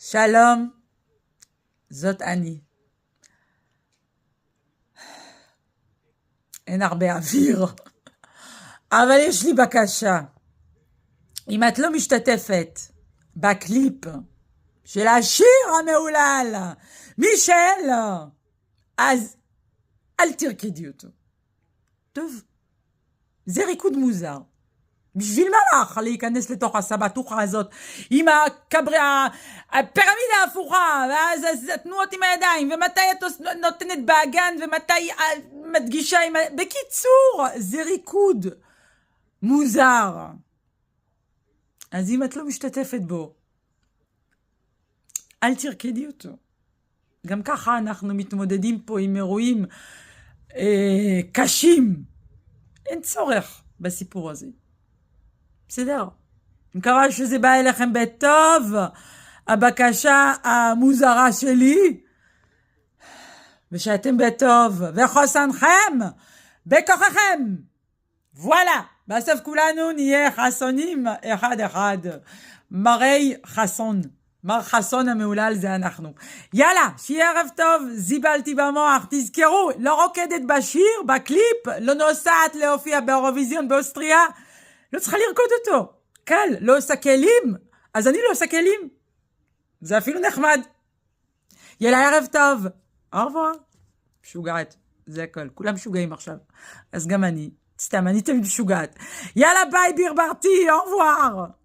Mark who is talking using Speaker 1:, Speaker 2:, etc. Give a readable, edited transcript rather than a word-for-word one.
Speaker 1: שלום, זאת אני. אין הרבה אוויר, אבל יש לי בקשה. אם את לא משתתפת בקליפ של השיר המהולל, מישל, אז אל תרקדי אותו. טוב, זה ריקוד מוזר. בשביל מה לך להיכנס לתוך הסבתוכה הזאת עם הפירמידה ההפוכה, ואז התנועות עם הידיים, ומתי את נותנת באגן, ומתי מדגישה עם... בקיצור, זה ריקוד מוזר. אז אם את לא משתתפת בו, אל תרקדי אותו. גם ככה אנחנו מתמודדים פה עם אירועים קשים. אין צורך בסיפור הזה. בסדר. אני מקווה שזה בא אליכם בטוב. הבקשה המוזרה שלי. ושאתם בטוב. וחוסנכם בכוחכם. וואלה. בסוף כולנו נהיה חסונים אחד אחד. מראי חסון. מר חסון המעולל זה אנחנו. יאללה, שיהיה ערב טוב, זיבלתי במוח. תזכרו, לא רוקדת בשיר, בקליפ, לא נוסעת להופיע באירוויזיון באוסטריה. לא צריכה לרקוד אותו. קל, לא עושה כלים. אז אני לא עושה כלים. זה אפילו נחמד. יאללה, ערב טוב. au revoir. משוגעת. זה הכל. כולם משוגעים עכשיו. אז גם אני. סתם, אני תמיד משוגעת. יאללה, ביי, ברברתי. au revoir.